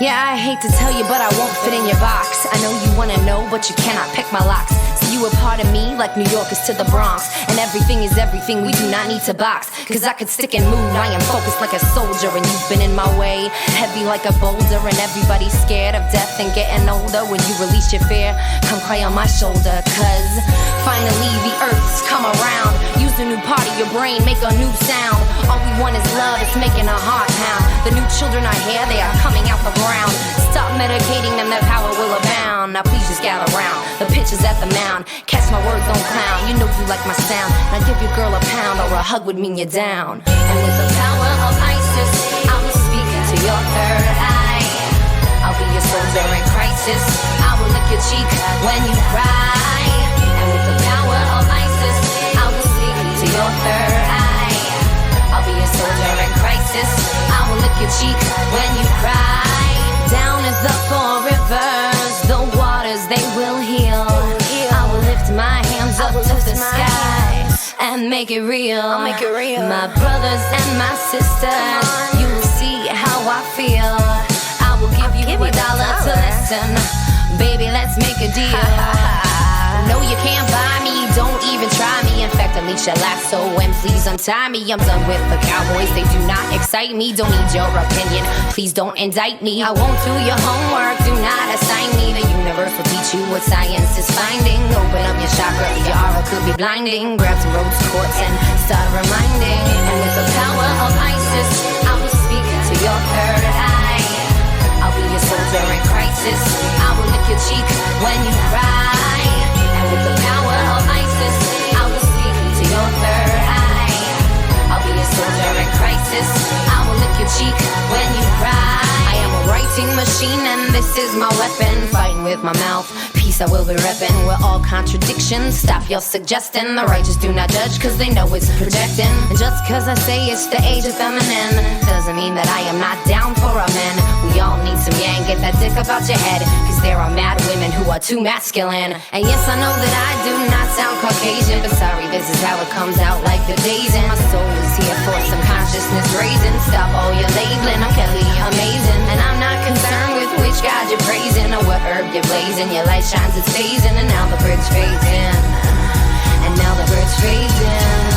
Yeah, I hate to tell you, but I won't fit in your box. I know you wanna know, but you cannot pick my locks. See, you a part of me, like New York is to the Bronx. And everything is everything, we do not need to box. Cause I could stick and move, I am focused like a soldier. And you've been in my way, heavy like a boulder. And everybody's scared of death and getting older. When you release your fear, come cry on my shoulder. Cause finally the earth's come around. Use a new part of your brain, make a new sound. All we want is love, it's making our heart pound. The new children are here, they are coming out the ground. Stop medicating them, their power will abound. Now please just gather round, the pitch is at the mound. Catch my words, don't clown, you know you like my sound. Now give your girl a pound, or a hug would mean you're down. And with the power of Isis, I will speak to your third eye. I'll be your soldier in crisis, I will lick your cheek when you cry. And with the power of Isis, I will speak to your third eye. I'll be your soldier in crisis, I will lick your cheek when you cry. Down is the four rivers, the waters they will heal. I will lift my hands up to the sky and make it real. My brothers and my sisters, you will see how I feel. I will give you $1 to listen. Baby, let's make a deal. No, you can't buy me, don't even try me. In fact, unleash your lasso and please untie me. I'm done with the cowboys, they do not excite me. Don't need your opinion, please don't indict me. I won't do your homework, do not assign me. The universe will teach you what science is finding. Open up your chakra, your aura could be blinding. Grab some rose quartz and start reminding. And with the power of Isis, I will speak to your third eye. I'll be your soldier in crisis, I will lick your cheek when you cry. And with the power of Isis, I will speak to your third eye. I'll be a soldier in crisis, I will lick your cheek when you cry. I am a writing machine and this is my weapon. Fighting with my mouth, peace I will be repping. We're all contradictions, stop your suggesting. The righteous do not judge cause they know it's projecting. And just cause I say it's the age of feminine doesn't mean that I am not down for a man. We all need some yang, get that dick up out your head. Cause there are mad women who are too masculine. And yes, I know that I do not sound Caucasian, but sorry, this is how it comes out like the days. And my soul is here for some consciousness raising. Stop all your labeling, I'm Kelly, amazing. And I'm not concerned with which God you're praising or what herb you're blazing. Your light shines, it's phasing, and now the bridge fades in. And now the bridge fades in.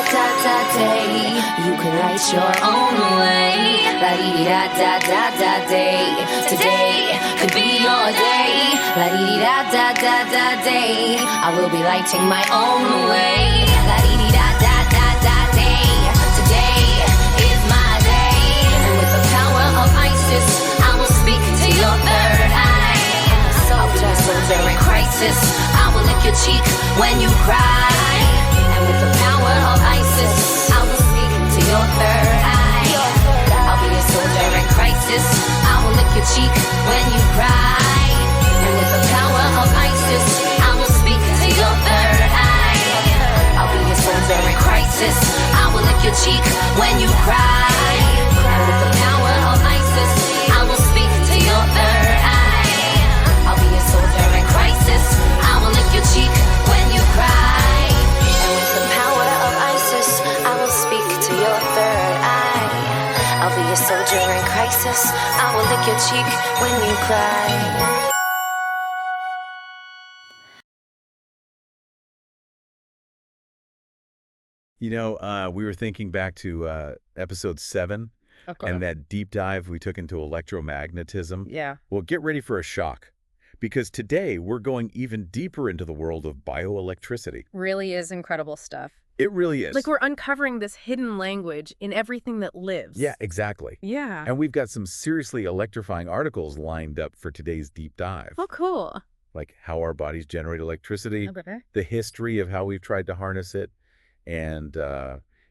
La-dee-da-da-da-da-day. You can light your own way. La-dee-da-da-da-da-day. Today could be your day. La-dee-da-da-da-da-day. I will be lighting my own way. La-dee-da-da-da-da-day. Today is my day. And with the power of Isis, I will speak to your third eye. I'll be a soldier in crisis, I will lick your cheek when you cry. And with the power of Isis, I will speak to your third eye. I'll be a soldier in crisis, I will lick your cheek when you cry. And with the power of Isis, I will speak to your third eye. I'll be a soldier in crisis, I will lick your cheek when you cry. And with the power of Isis, I will speak to your third eye. I'll be a soldier in crisis, I will lick your cheek when you cry. And with the power of Isis, I will speak to your third eye. I'll be a soldier in crisis, I will lick your cheek when you cry. You know, we were thinking back to episode 7 and that deep dive we took into electromagnetism. Yeah. Well, get ready for a shock, because today we're going even deeper into the world of bioelectricity. Really is incredible stuff. It really is. Like we're uncovering this hidden language in everything that lives. Yeah, exactly. Yeah. And we've got some seriously electrifying articles lined up for today's deep dive. Oh, cool. Like how our bodies generate electricity, Okay. the history of how we've tried to harness it, and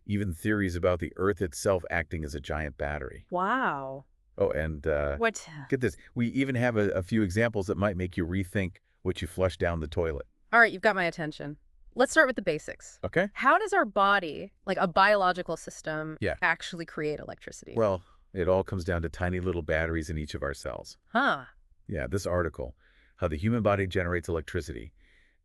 even theories about the Earth itself acting as a giant battery. Wow. Oh, and What? get this. We even have a few examples that might make you rethink what you flush down the toilet. All right, you've got my attention. Let's start with the basics. Okay? How does our body, like a biological system, Yeah. actually create electricity? Well, it all comes down to tiny little batteries in each of our cells. Huh. Yeah, this article, How the Human Body Generates Electricity,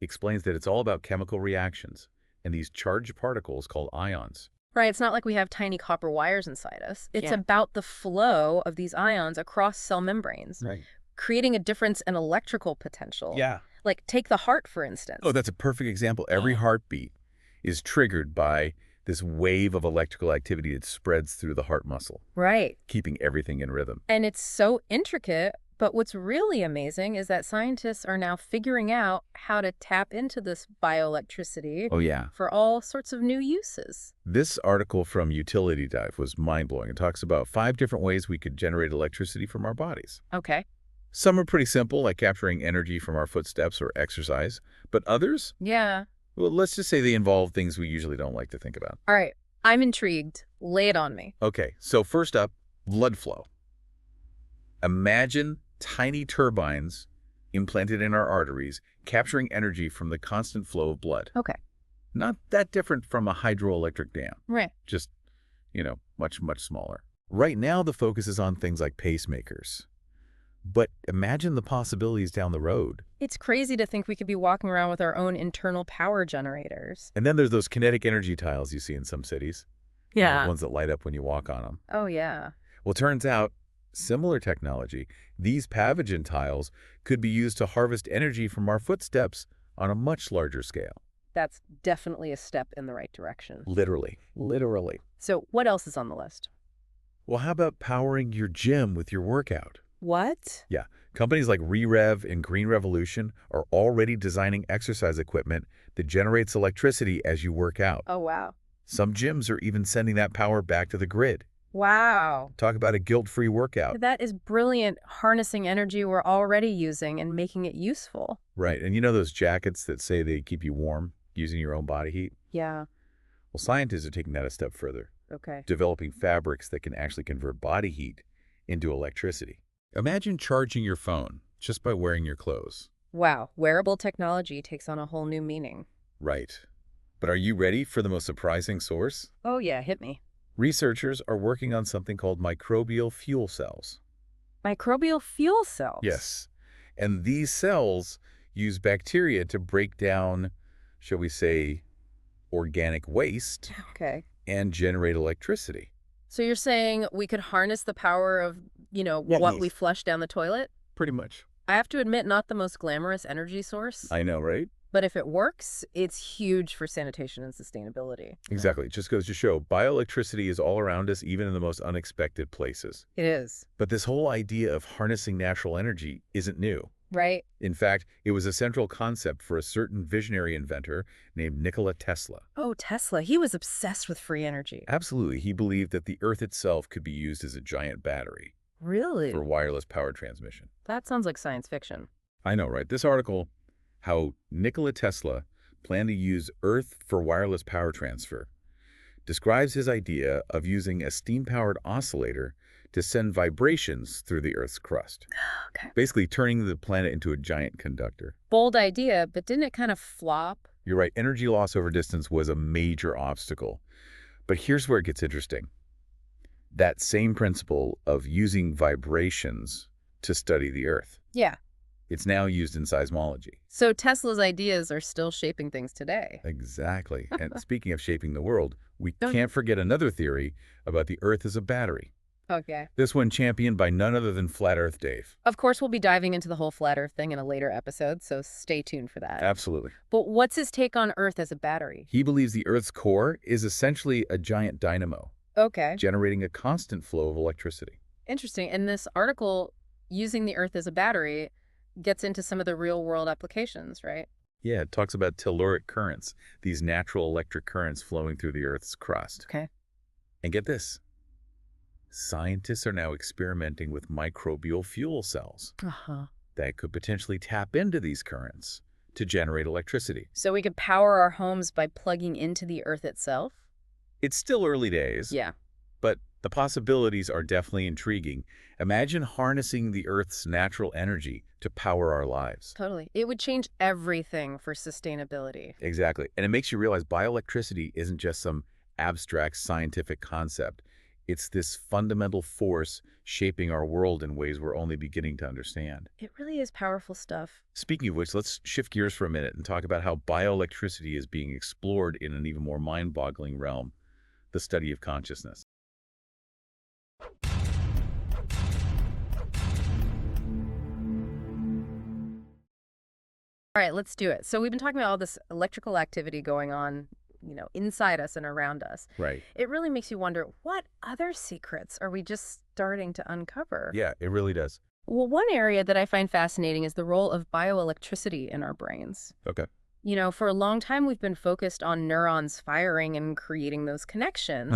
explains that it's all about chemical reactions and these charged particles called ions. Right, it's not like we have tiny copper wires inside us. It's Yeah. about the flow of these ions across cell membranes, Right. creating a difference in electrical potential. Yeah. Like, take the heart, for instance. Oh, that's a perfect example. Every heartbeat is triggered by this wave of electrical activity that spreads through the heart muscle, Right. keeping everything in rhythm. And it's so intricate, but what's really amazing is that scientists are now figuring out how to tap into this bioelectricity Oh, yeah. for all sorts of new uses. This article from Utility Dive was mind-blowing. It talks about 5 different ways we could generate electricity from our bodies. Okay. Some are pretty simple, like capturing energy from our footsteps or exercise, but others, Yeah. well, let's just say they involve things we usually don't like to think about. All right. I'm intrigued. Lay it on me. Okay, so first up, blood flow. Imagine tiny turbines implanted in our arteries, capturing energy from the constant flow of blood. Okay. Not that different from a hydroelectric dam, Right. just, much, much smaller. Right now, the focus is on things like pacemakers. But imagine the possibilities down the road. It's crazy to think we could be walking around with our own internal power generators. And then there's those kinetic energy tiles you see in some cities. Yeah. The ones that light up when you walk on them. Oh, yeah. Well, it turns out, similar technology, these Pavogen tiles could be used to harvest energy from our footsteps on a much larger scale. That's definitely a step in the right direction. Literally. Literally. So what else is on the list? Well, how about powering your gym with your workout? What? Yeah. Companies like ReRev and Green Revolution are already designing exercise equipment that generates electricity as you work out. Oh, wow. Some gyms are even sending that power back to the grid. Wow. Talk about a guilt-free workout. That is brilliant, harnessing energy we're already using and making it useful. Right. And you know those jackets that say they keep you warm using your own body heat? Yeah. Well, scientists are taking that a step further, Okay. developing fabrics that can actually convert body heat into electricity. Imagine charging your phone just by wearing your clothes. Wow. Wearable technology takes on a whole new meaning. Right. But are you ready for the most surprising source? Oh, yeah. Hit me. Researchers are working on something called microbial fuel cells. Microbial fuel cells. Yes. And these cells use bacteria to break down, shall we say, organic waste Okay. and generate electricity. So you're saying we could harness the power of, what we flush down the toilet? Pretty much. I have to admit, not the most glamorous energy source. I know, right? But if it works, it's huge for sanitation and sustainability. Exactly. It just goes to show bioelectricity is all around us, even in the most unexpected places. It is. But this whole idea of harnessing natural energy isn't new. Right? In fact, it was a central concept for a certain visionary inventor named Nikola Tesla. Oh, Tesla. He was obsessed with free energy. Absolutely. He believed that the Earth itself could be used as a giant battery Really? for wireless power transmission. That sounds like science fiction. I know, right? This article, how Nikola Tesla planned to use Earth for wireless power transfer, describes his idea of using a steam-powered oscillator to send vibrations through the Earth's crust. Okay. Basically turning the planet into a giant conductor. Bold idea, but didn't it kind of flop? You're right, energy loss over distance was a major obstacle. But here's where it gets interesting. That same principle of using vibrations to study the Earth, Yeah. it's now used in seismology. So Tesla's ideas are still shaping things today. Exactly. And speaking of shaping the world, we Don't- can't forget another theory about the Earth as a battery. Okay. This one championed by none other than Flat Earth Dave. Of course, we'll be diving into the whole flat Earth thing in a later episode, so stay tuned for that. Absolutely. But what's his take on Earth as a battery? He believes the Earth's core is essentially a giant dynamo, Okay. generating a constant flow of electricity. Interesting. And this article, using the Earth as a battery, gets into some of the real-world applications, right? Yeah, it talks about telluric currents, these natural electric currents flowing through the Earth's crust. Okay. And get this. Scientists are now experimenting with microbial fuel cells Uh-huh. that could potentially tap into these currents to generate electricity. So we could power our homes by plugging into the Earth itself? It's still early days, Yeah. but the possibilities are definitely intriguing. Imagine harnessing the Earth's natural energy to power our lives. Totally. It would change everything for sustainability. Exactly. And it makes you realize bioelectricity isn't just some abstract scientific concept. It's this fundamental force shaping our world in ways we're only beginning to understand. It really is powerful stuff. Speaking of which, let's shift gears for a minute and talk about how bioelectricity is being explored in an even more mind-boggling realm, the study of consciousness. All right, let's do it. So we've been talking about all this electrical activity going on, inside us and around us. Right. It really makes you wonder, what other secrets are we just starting to uncover? Yeah, it really does. Well, one area that I find fascinating is the role of bioelectricity in our brains. Okay. For a long time, we've been focused on neurons firing and creating those connections.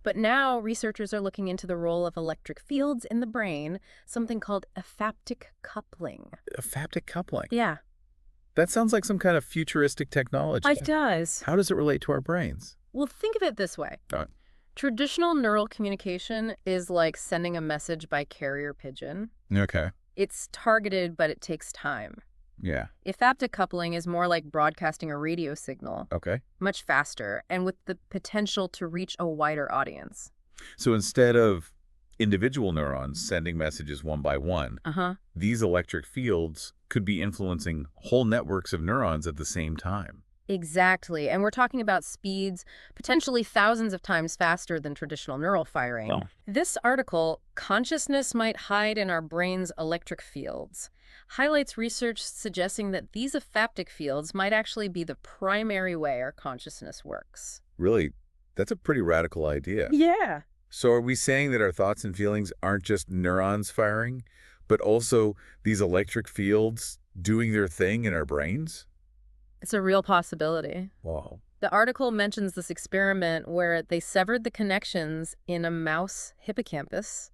But now researchers are looking into the role of electric fields in the brain, something called aphaptic coupling. Aphaptic coupling. Yeah, That sounds like some kind of futuristic technology. it does. How does it relate to our brains? Well, think of it this way. All right. Traditional neural communication is like sending a message by carrier pigeon. Okay. It's targeted, but it takes time. Yeah. Aphaptic coupling is more like broadcasting a radio signal, Okay. much faster, and with the potential to reach a wider audience. So instead of individual neurons sending messages one by one, these electric fields could be influencing whole networks of neurons at the same time. Exactly. And we're talking about speeds potentially thousands of times faster than traditional neural firing. Wow. This article, Consciousness Might Hide in Our Brain's Electric Fields, highlights research suggesting that these aphaptic fields might actually be the primary way our consciousness works. Really, that's a pretty radical idea. Yeah. So are we saying that our thoughts and feelings aren't just neurons firing, but also these electric fields doing their thing in our brains? It's a real possibility. Wow. The article mentions this experiment where they severed the connections in a mouse hippocampus,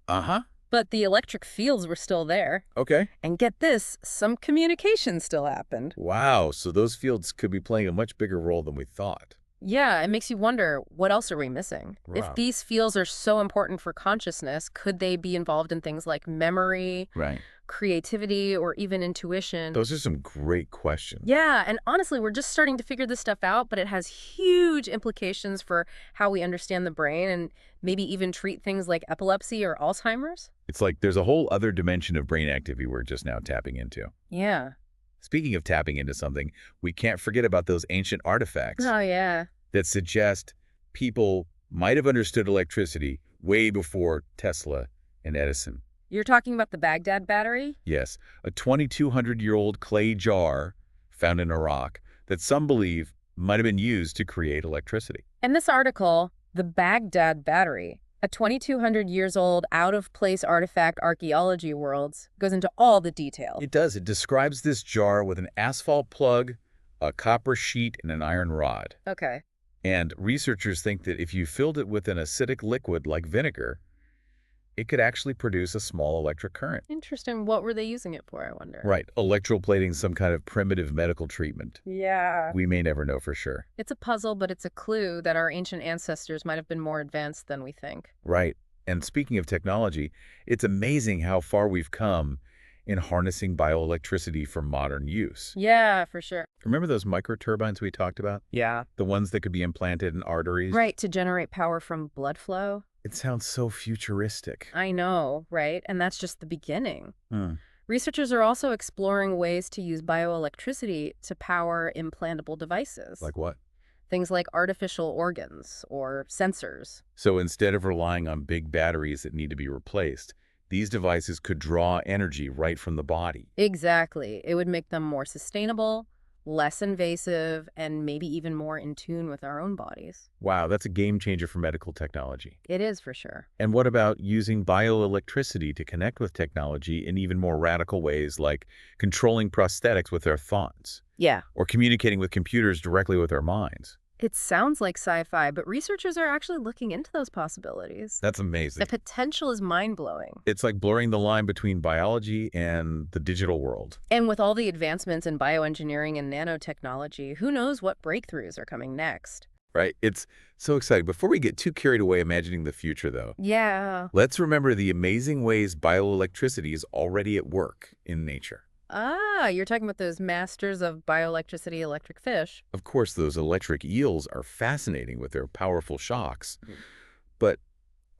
but the electric fields were still there. Okay. And get this, some communication still happened. Wow. So those fields could be playing a much bigger role than we thought. Yeah, it makes you wonder, what else are we missing? Wow. If these fields are so important for consciousness, could they be involved in things like memory, Right. creativity, or even intuition? Those are some great questions. Yeah, and honestly, we're just starting to figure this stuff out, but it has huge implications for how we understand the brain and maybe even treat things like epilepsy or Alzheimer's. It's like there's a whole other dimension of brain activity we're just now tapping into. Yeah. Speaking of tapping into something, we can't forget about those ancient artifacts Oh, yeah. that suggest people might have understood electricity way before Tesla and Edison. You're talking about the Baghdad battery? Yes, a 2,200-year-old clay jar found in Iraq that some believe might have been used to create electricity. In this article, the Baghdad battery, a 2,200 years old, out-of-place artifact archaeology worlds, goes into all the detail. It does. It describes this jar with an asphalt plug, a copper sheet, and an iron rod. Okay. And researchers think that if you filled it with an acidic liquid like vinegar, it could actually produce a small electric current. Interesting. What were they using it for, I wonder? Right, electroplating some kind of primitive medical treatment. Yeah. We may never know for sure. It's a puzzle, but it's a clue that our ancient ancestors might have been more advanced than we think. Right. And speaking of technology, it's amazing how far we've come in harnessing bioelectricity for modern use. Yeah, for sure. Remember those microturbines we talked about? Yeah. The ones that could be implanted in arteries? Right, to generate power from blood flow. It sounds so futuristic. I know, right? And that's just the beginning. Hmm. Researchers are also exploring ways to use bioelectricity to power implantable devices. Like what? Things like artificial organs or sensors. So instead of relying on big batteries that need to be replaced, these devices could draw energy right from the body. Exactly. It would make them more sustainable, less invasive, and maybe even more in tune with our own bodies. Wow, that's a game changer for medical technology. It is for sure. And what about using bioelectricity to connect with technology in even more radical ways, like controlling prosthetics with our thoughts, Yeah. or communicating with computers directly with our minds? It sounds like sci-fi, but researchers are actually looking into those possibilities. That's amazing. The potential is mind-blowing. It's like blurring the line between biology and the digital world. And with all the advancements in bioengineering and nanotechnology, who knows what breakthroughs are coming next? Right? It's so exciting. Before we get too carried away imagining the future, though, Yeah. let's remember the amazing ways bioelectricity is already at work in nature. Ah, you're talking about those masters of bioelectricity, electric fish. Of course, those electric eels are fascinating with their powerful shocks. But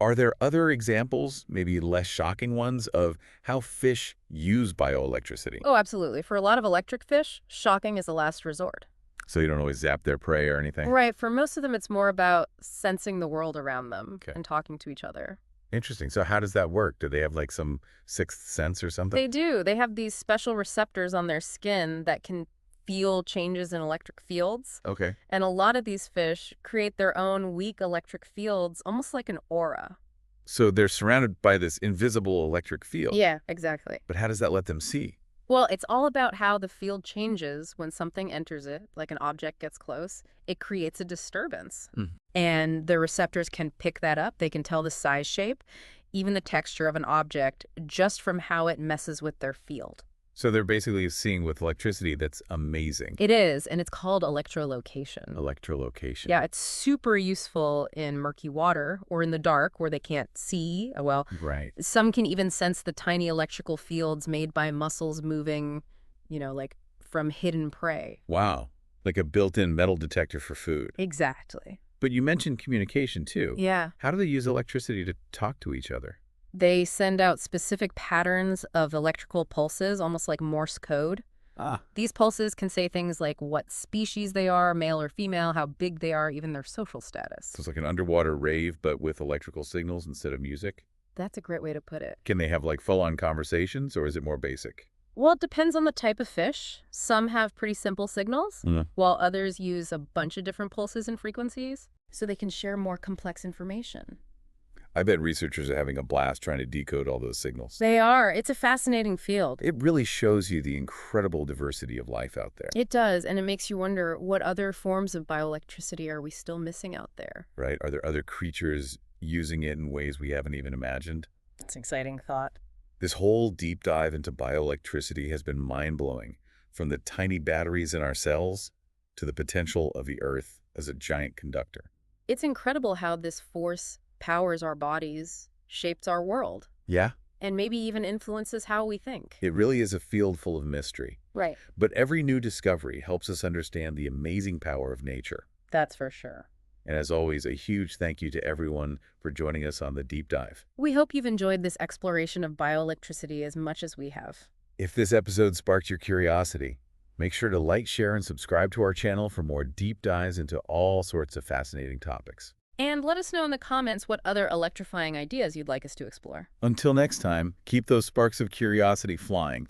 are there other examples, maybe less shocking ones, of how fish use bioelectricity? Oh, absolutely. For a lot of electric fish, shocking is a last resort. So you don't always zap their prey or anything? Right. For most of them, it's more about sensing the world around them Okay. and talking to each other. Interesting. So how does that work? Do they have like some sixth sense or something? They do. They have these special receptors on their skin that can feel changes in electric fields. Okay. And a lot of these fish create their own weak electric fields, almost like an aura. So they're surrounded by this invisible electric field. Yeah, exactly. But how does that let them see? Well, it's all about how the field changes when something enters it, like an object gets close. It creates a disturbance. Mm. And the receptors can pick that up. They can tell the size, shape, even the texture of an object just from how it messes with their field. So they're basically seeing with electricity. That's amazing. It is, and it's called electrolocation. Electrolocation. Yeah, it's super useful in murky water or in the dark where they can't see. Well, Right. some can even sense the tiny electrical fields made by muscles moving, like from hidden prey. Wow. Like a built-in metal detector for food. Exactly. But you mentioned communication too. Yeah. How do they use electricity to talk to each other? They send out specific patterns of electrical pulses, almost like Morse code. Ah. These pulses can say things like what species they are, male or female, how big they are, even their social status. So it's like an underwater rave, but with electrical signals instead of music? That's a great way to put it. Can they have like full-on conversations, or is it more basic? Well, it depends on the type of fish. Some have pretty simple signals, while others use a bunch of different pulses and frequencies, so they can share more complex information. I bet researchers are having a blast trying to decode all those signals. They are. It's a fascinating field. It really shows you the incredible diversity of life out there. It does, and it makes you wonder what other forms of bioelectricity are we still missing out there? Right? Are there other creatures using it in ways we haven't even imagined? That's an exciting thought. This whole deep dive into bioelectricity has been mind-blowing, from the tiny batteries in our cells to the potential of the Earth as a giant conductor. It's incredible how this force powers our bodies, shapes our world, Yeah? and maybe even influences how we think. It really is a field full of mystery. Right. But every new discovery helps us understand the amazing power of nature. That's for sure. And as always, a huge thank you to everyone for joining us on the deep dive. We hope you've enjoyed this exploration of bioelectricity as much as we have. If this episode sparked your curiosity, make sure to like, share, and subscribe to our channel for more deep dives into all sorts of fascinating topics. And let us know in the comments what other electrifying ideas you'd like us to explore. Until next time, keep those sparks of curiosity flying.